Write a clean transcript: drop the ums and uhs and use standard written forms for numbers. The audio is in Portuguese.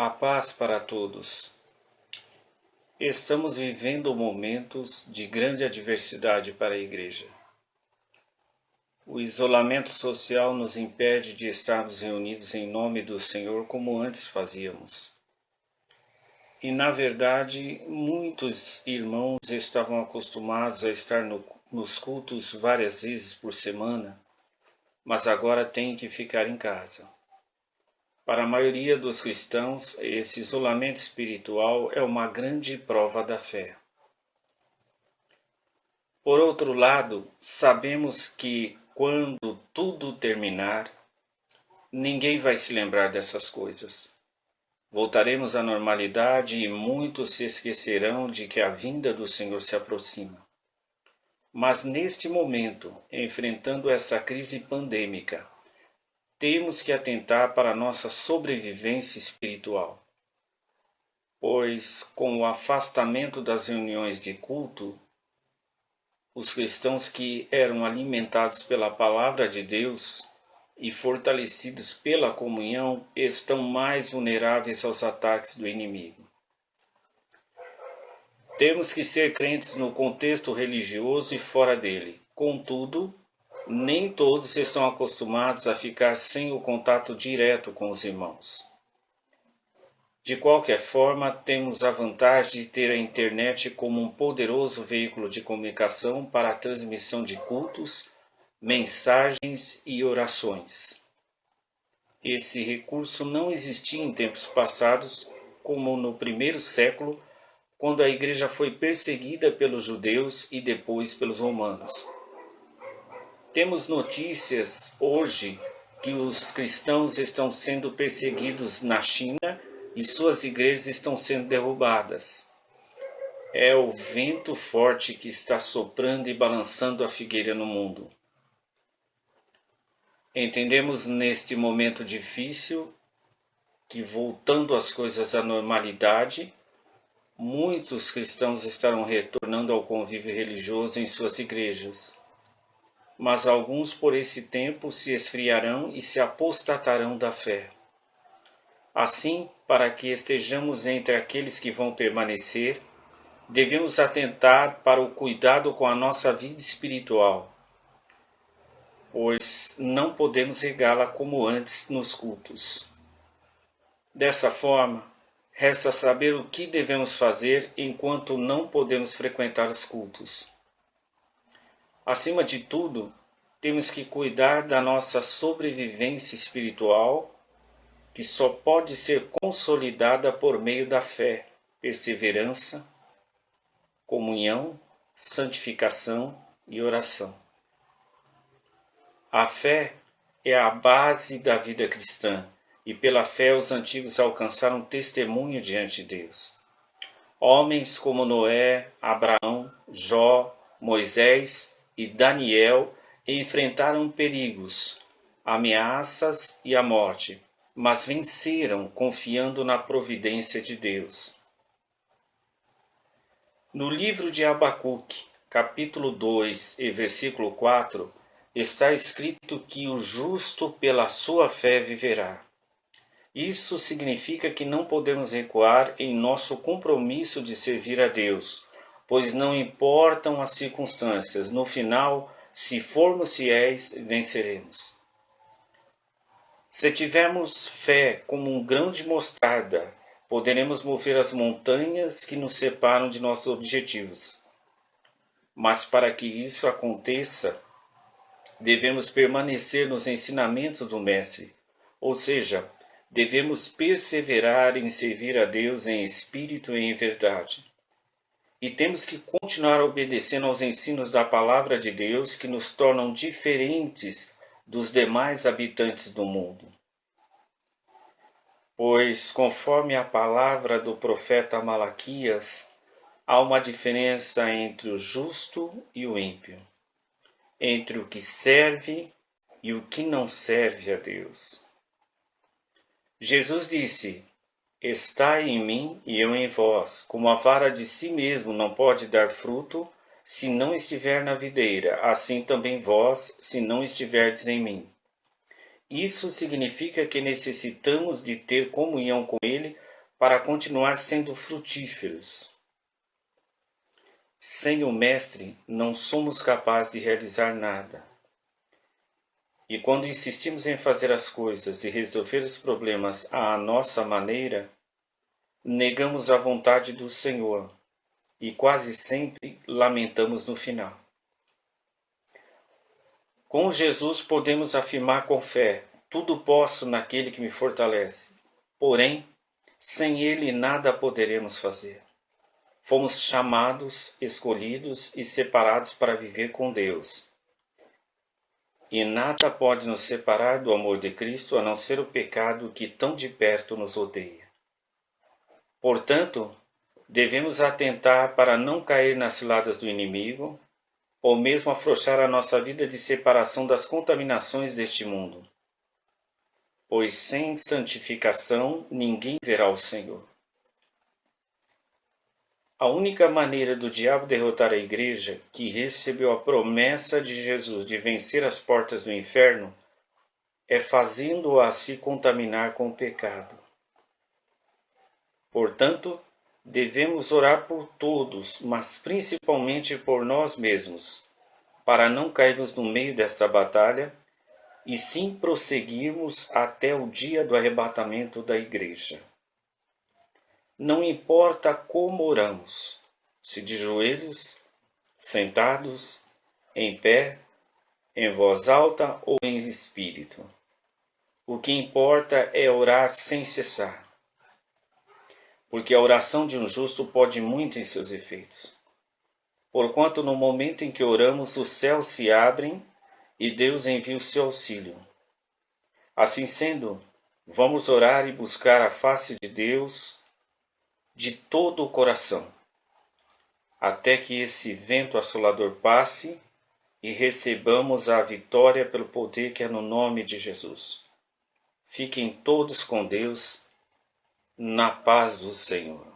A paz para todos. Estamos vivendo momentos de grande adversidade para a Igreja. O isolamento social nos impede de estarmos reunidos em nome do Senhor como antes fazíamos. E, na verdade, muitos irmãos estavam acostumados a estar nos cultos várias vezes por semana, mas agora têm que ficar em casa. Para a maioria dos cristãos, esse isolamento espiritual é uma grande prova da fé. Por outro lado, sabemos que quando tudo terminar, ninguém vai se lembrar dessas coisas. Voltaremos à normalidade e muitos se esquecerão de que a vinda do Senhor se aproxima. Mas neste momento, enfrentando essa crise pandêmica, temos que atentar para a nossa sobrevivência espiritual, pois com o afastamento das reuniões de culto, os cristãos que eram alimentados pela palavra de Deus e fortalecidos pela comunhão estão mais vulneráveis aos ataques do inimigo. Temos que ser crentes no contexto religioso e fora dele. Contudo, nem todos estão acostumados a ficar sem o contato direto com os irmãos. De qualquer forma, temos a vantagem de ter a internet como um poderoso veículo de comunicação para a transmissão de cultos, mensagens e orações. Esse recurso não existia em tempos passados, como no primeiro século, quando a igreja foi perseguida pelos judeus e depois pelos romanos. Temos notícias hoje que os cristãos estão sendo perseguidos na China e suas igrejas estão sendo derrubadas. É o vento forte que está soprando e balançando a figueira no mundo. Entendemos neste momento difícil que, voltando as coisas à normalidade, muitos cristãos estarão retornando ao convívio religioso em suas igrejas. Mas alguns por esse tempo se esfriarão e se apostatarão da fé. Assim, para que estejamos entre aqueles que vão permanecer, devemos atentar para o cuidado com a nossa vida espiritual, pois não podemos regá-la como antes nos cultos. Dessa forma, resta saber o que devemos fazer enquanto não podemos frequentar os cultos. Acima de tudo, temos que cuidar da nossa sobrevivência espiritual, que só pode ser consolidada por meio da fé, perseverança, comunhão, santificação e oração. A fé é a base da vida cristã, e pela fé os antigos alcançaram testemunho diante de Deus. Homens como Noé, Abraão, Jó, Moisés e Daniel enfrentaram perigos, ameaças e a morte, mas venceram confiando na providência de Deus. No livro de Abacuque, capítulo 2 e versículo 4, está escrito que o justo pela sua fé viverá. Isso significa que não podemos recuar em nosso compromisso de servir a Deus, pois não importam as circunstâncias, no final, se formos fiéis, venceremos. Se tivermos fé como um grão de mostarda, poderemos mover as montanhas que nos separam de nossos objetivos. Mas para que isso aconteça, devemos permanecer nos ensinamentos do Mestre, ou seja, devemos perseverar em servir a Deus em espírito e em verdade. E temos que continuar obedecendo aos ensinos da Palavra de Deus que nos tornam diferentes dos demais habitantes do mundo. Pois, conforme a palavra do profeta Malaquias, há uma diferença entre o justo e o ímpio, entre o que serve e o que não serve a Deus. Jesus disse: Estai em mim e eu em vós, como a vara de si mesmo não pode dar fruto, se não estiver na videira, assim também vós, se não estiverdes em mim. Isso significa que necessitamos de ter comunhão com Ele para continuar sendo frutíferos. Sem o Mestre, não somos capazes de realizar nada. E quando insistimos em fazer as coisas e resolver os problemas à nossa maneira, negamos a vontade do Senhor e quase sempre lamentamos no final. Com Jesus podemos afirmar com fé: tudo posso naquele que me fortalece. Porém, sem Ele nada poderemos fazer. Fomos chamados, escolhidos e separados para viver com Deus. E nada pode nos separar do amor de Cristo a não ser o pecado que tão de perto nos odeia. Portanto, devemos atentar para não cair nas ciladas do inimigo, ou mesmo afrouxar a nossa vida de separação das contaminações deste mundo. Pois sem santificação ninguém verá o Senhor. A única maneira do diabo derrotar a igreja, que recebeu a promessa de Jesus de vencer as portas do inferno, é fazendo-a se contaminar com o pecado. Portanto, devemos orar por todos, mas principalmente por nós mesmos, para não cairmos no meio desta batalha e sim prosseguirmos até o dia do arrebatamento da igreja. Não importa como oramos, se de joelhos, sentados, em pé, em voz alta ou em espírito. O que importa é orar sem cessar, porque a oração de um justo pode muito em seus efeitos. Porquanto no momento em que oramos, os céus se abrem e Deus envia o seu auxílio. Assim sendo, vamos orar e buscar a face de Deus de todo o coração, até que esse vento assolador passe e recebamos a vitória pelo poder que é no nome de Jesus. Fiquem todos com Deus, na paz do Senhor.